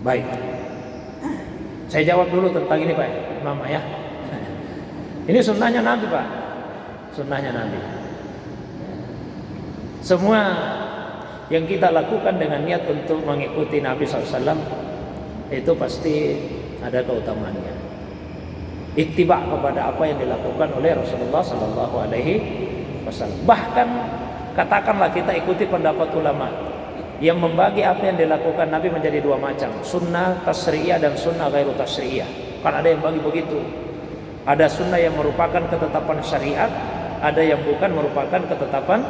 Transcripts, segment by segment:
Baik. Saya jawab dulu tentang ini Pak Mama ya. Ini sunnahnya Nabi Pak. Sunnahnya Nabi. Semua yang kita lakukan dengan niat untuk mengikuti Nabi SAW itu pasti ada keutamaannya. Ittiba kepada apa yang dilakukan oleh Rasulullah SAW. Bahkan katakanlah kita ikuti pendapat ulama yang membagi apa yang dilakukan Nabi menjadi dua macam, sunnah tasri'iyah dan sunnah ghairu tasri'iyah. Kan ada yang bagi begitu. Ada sunnah yang merupakan ketetapan syariat, ada yang bukan merupakan ketetapan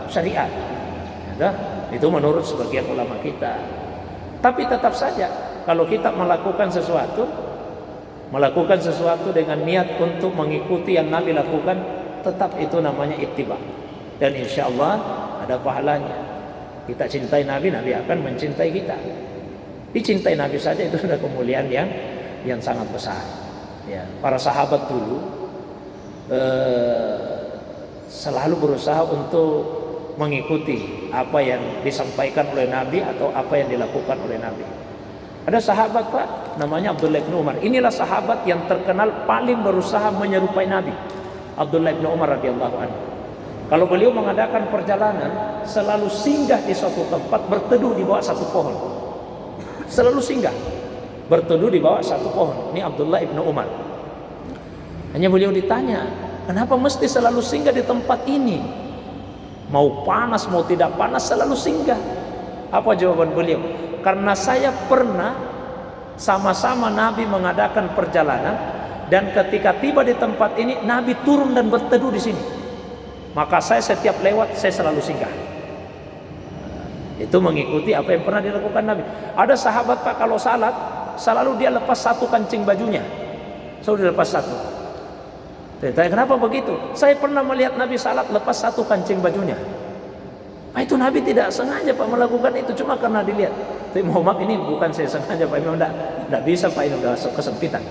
syariat. Ada, itu menurut sebagian ulama kita. Tapi tetap saja kalau kita melakukan sesuatu dengan niat untuk mengikuti yang Nabi lakukan, tetap itu namanya ittiba. Dan insya Allah ada pahalanya. Kita cintai Nabi, Nabi akan mencintai kita. Dicintai Nabi saja itu sudah kemuliaan yang sangat besar. Ya, para sahabat dulu selalu berusaha untuk mengikuti apa yang disampaikan oleh Nabi atau apa yang dilakukan oleh Nabi. Ada sahabat Pak, namanya Abdullah bin Umar. Inilah sahabat yang terkenal paling berusaha menyerupai Nabi. Abdullah bin Umar radhiyallahu anhu. Kalau beliau mengadakan perjalanan, selalu singgah di suatu tempat, berteduh di bawah satu pohon. Selalu singgah, berteduh di bawah satu pohon. Ini Abdullah bin Umar. Hanya beliau ditanya, kenapa mesti selalu singgah di tempat ini? Mau panas, mau tidak panas, selalu singgah. Apa jawaban beliau? Karena saya pernah sama-sama Nabi mengadakan perjalanan, dan ketika tiba di tempat ini, Nabi turun dan berteduh di sini. Maka saya setiap lewat, saya selalu singgah. Itu mengikuti apa yang pernah dilakukan Nabi. Ada sahabat Pak kalau salat, selalu dia lepas satu kancing bajunya. Selalu dilepas satu. Saya tanya kenapa begitu? Saya pernah melihat Nabi salat lepas satu kancing bajunya. Nah, itu Nabi tidak sengaja Pak melakukan itu, cuma karena dilihat. Tapi mohon maaf, ini bukan saya sengaja Pak, memang tidak bisa Pak, ini sudah kesempitan.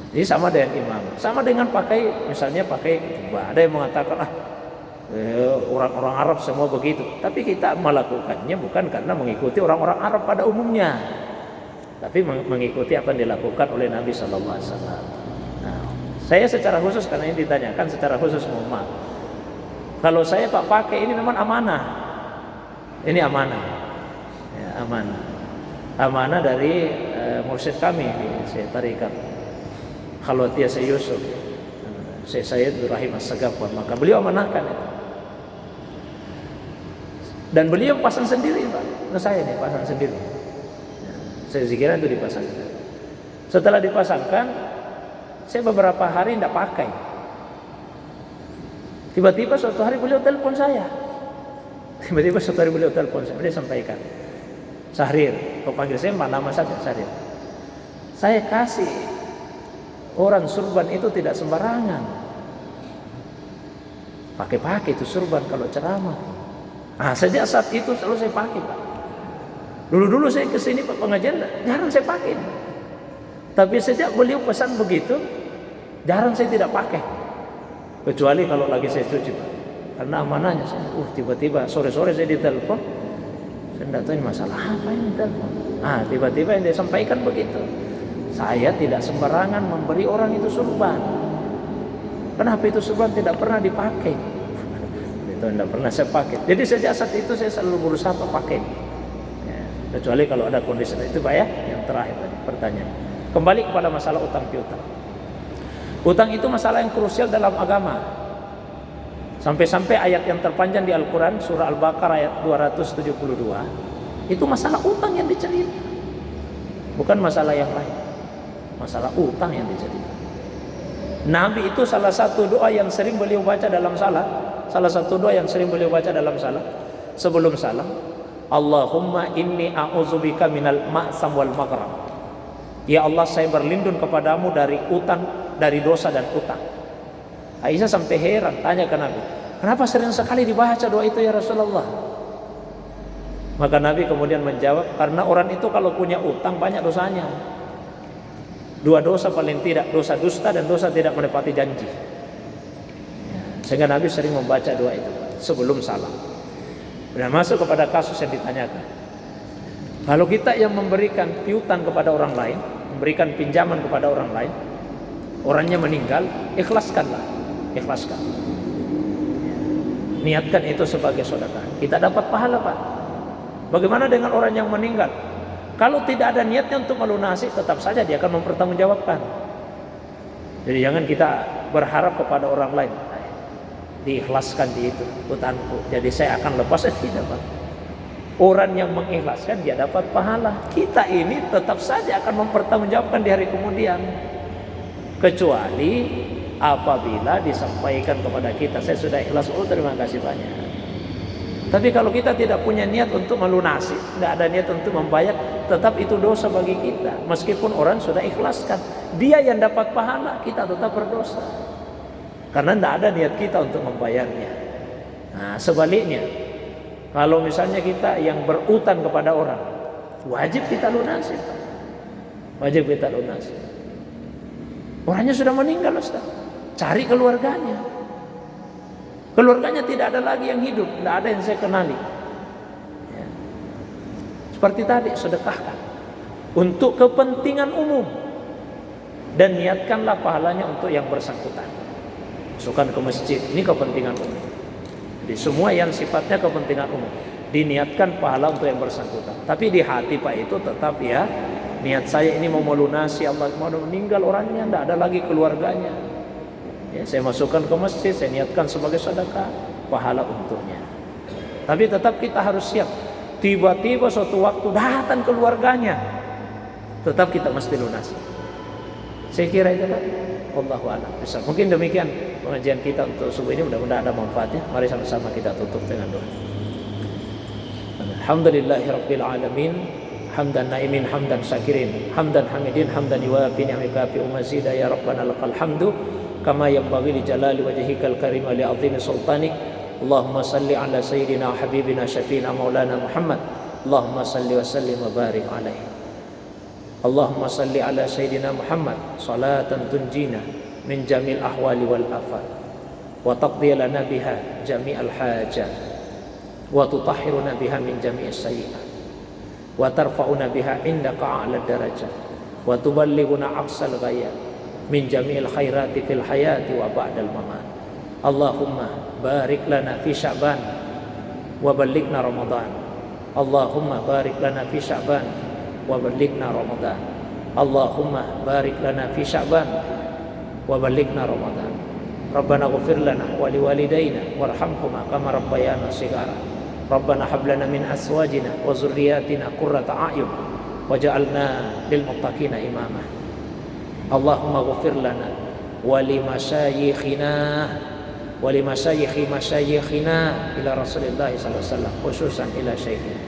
Jadi sama dengan imam, sama dengan misalnya pakai kubah. Ada yang mengatakan orang-orang Arab semua begitu, tapi kita melakukannya bukan karena mengikuti orang-orang Arab pada umumnya, tapi mengikuti apa yang dilakukan oleh Nabi Sallallahu Alaihi Wasallam. Nah, saya secara khusus, karena ini ditanyakan secara khusus, mohon maaf, kalau saya Pak pakai ini memang amanah, ini amanah, ya, amanah dari mursyid kami di Tarekat Khalwatiyah Syekh Yusuf, Syekh Sayyid Ibrahim As-Sagafwan. Maka beliau amanahkan itu. Dan beliau pasang sendiri Pak. Nah, saya nih pasang sendiri. Saya kira itu dipasang. Setelah dipasangkan, saya beberapa hari tidak pakai. Tiba-tiba suatu hari beliau telepon saya. Beliau sampaikan, Syahrir, kau panggil saya nama saja Syahrir. Saya kasih orang surban itu tidak sembarangan. Pakai itu surban kalau ceramah. Nah, sejak saat itu selalu saya pakai Pak. Dulu saya kesini Pak pengajian, jarang saya pakai. Tapi sejak beliau pesan begitu, jarang saya tidak pakai. Kecuali kalau lagi saya cuci Pak. Karena amanahnya saya, tiba-tiba sore-sore saya ditelepon. Saya tidak tahu ini masalah apa ini telepon. Nah, tiba-tiba yang dia sampaikan begitu. Saya tidak sembarangan memberi orang itu surban. Kenapa itu surban tidak pernah dipakai? Itu tidak pernah saya pakai. Jadi sejak saat itu saya selalu berusaha pakai. Ya, kecuali kalau ada kondisi itu Pak ya. Yang terakhir tadi pertanyaan. Kembali kepada masalah utang piutang. Utang itu masalah yang krusial dalam agama. Sampai-sampai ayat yang terpanjang di Al-Quran surah Al-Baqarah ayat 272 itu masalah utang yang dicerita, bukan masalah yang lain. Masalah utang yang diceritakan. Nabi itu salah satu doa yang sering beliau baca dalam salat. Sebelum salam, Allahumma inni a'udzubika minal ma'sam wal maghrab. Ya Allah, saya berlindung kepadamu dari utang, dari dosa dan utang. Aisyah sampai heran, tanya ke Nabi, kenapa sering sekali dibaca doa itu ya Rasulullah? Maka Nabi kemudian menjawab, karena orang itu kalau punya utang banyak dosanya. Dua dosa paling tidak, dosa dusta dan dosa tidak menepati janji. Sehingga Nabi sering membaca doa itu sebelum salam. Dan masuk kepada kasus yang ditanyakan. Kalau kita yang memberikan piutang kepada orang lain, memberikan pinjaman kepada orang lain, orangnya meninggal, ikhlaskanlah, ikhlaskan. Niatkan itu sebagai sedekah. Kita dapat pahala, Pak. Bagaimana dengan orang yang meninggal? Kalau tidak ada niatnya untuk melunasi, tetap saja dia akan mempertanggungjawabkan. Jadi jangan kita berharap kepada orang lain, diikhlaskan di itu hutangku, jadi saya akan lepas. Tidak, Pak. Orang yang mengikhlaskan dia dapat pahala. Kita ini tetap saja akan mempertanggungjawabkan di hari kemudian. Kecuali apabila disampaikan kepada kita, saya sudah ikhlas, oh terima kasih banyak. Tapi kalau kita tidak punya niat untuk melunasi, tidak ada niat untuk membayar, tetap itu dosa bagi kita. Meskipun orang sudah ikhlaskan, dia yang dapat pahala, kita tetap berdosa. Karena tidak ada niat kita untuk membayarnya. Nah, sebaliknya, kalau misalnya kita yang berutang kepada orang, wajib kita lunasi, Pak. Wajib kita lunasi. Orangnya sudah meninggal, Ustaz. Cari keluarganya. Keluarganya tidak ada lagi yang hidup, tidak ada yang saya kenali. Ya. Seperti tadi, sedekahkan untuk kepentingan umum dan niatkanlah pahalanya untuk yang bersangkutan. Masukkan ke masjid, ini kepentingan umum. Jadi semua yang sifatnya kepentingan umum diniatkan pahala untuk yang bersangkutan. Tapi di hati, Pak, itu tetap ya, niat saya ini mau melunasi, Allah mau meninggal orangnya, tidak ada lagi keluarganya. Ya, saya masukkan ke masjid, saya niatkan sebagai sedekah, pahala untuknya. Tapi tetap kita harus siap. Tiba-tiba suatu waktu datang keluarganya, tetap kita mesti lunasi. Saya kira itu, Pak. Wallahu a'lam. Mungkin demikian pengajian kita untuk subuh ini, mudah-mudahan ada manfaatnya. Mari sama-sama kita tutup dengan doa. Alhamdulillahirabbil alamin. Hamdan naimin, hamdan syakirin, hamdan hamidin, hamdan yuwafi ni'amika fi umazida ya rabbana lakal hamdu kama yanbaghi li jalali wajhikal karim wa li 'azimi sultanik. Allahumma salli ala sayyidina habibina syafiina maulana Muhammad. Allahumma salli wa sallim wa barik alaihi. Allahumma salli ala sayyidina Muhammad salatan tunjina min jamil ahwali wal afat wa taqdi lana biha jami'al hajat wa tutahhiruna biha min jami'is sayyi'at wa tarfa'una biha indaka a'la darajat wa tuballighuna aqsal ghayat min jami'il khairati fil hayati wa ba'dal mamat. Allahumma barik lana fi Sya'ban wa ballighna Ramadan. Allahumma barik lana fi Sya'ban wa ballighna Ramadan. Allahumma barik lana fi Sya'ban wa ballighna Ramadan. Rabbana ighfir lana wa liwalidayna warhamhuma kama rabbayana shighara. Rabbana hab lana min azwajina wa dzurriyyatina qurrata a'yun waj'alna lil muttaqina imama. Allahumma ighfir lana wa li masyayikhina wa li masyayikhi masyayikhina ila Rasulillah sallallahu alaihi wasallam, khususan ila syekhina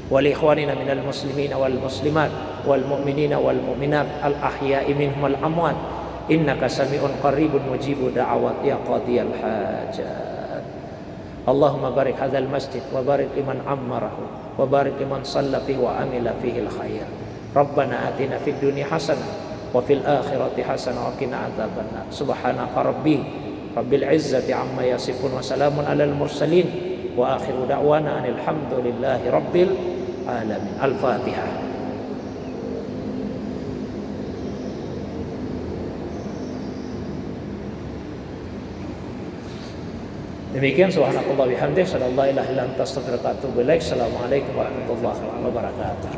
wa li ikhwanina minal muslimina wal muslimat wal mu'minina wal mu'minat al ahya'i minhum wal amwat innaka sami'un qaribun mujibu da'awat ya qadiyal hajat. Allahumma barik hadzal masjid wa barik liman ammarahu wa barik liman shalla fihi wa amila fihi al khair. Rabbana atina fid dunya hasanah wa fil akhirati hasanah wa qina adzabannar. Subhanaka rabbil izzati amma yasifun wa salamun alal mursalin wa akhiru da'wana anil hamdulillahi rabbil alamin. Al-Fatihah. Demikian, subhanakallah bihamdih, sallallahu ilaha illa anta astaghfiruka wa atubu ilaik. Assalamualaikum warahmatullahi wabarakatuh.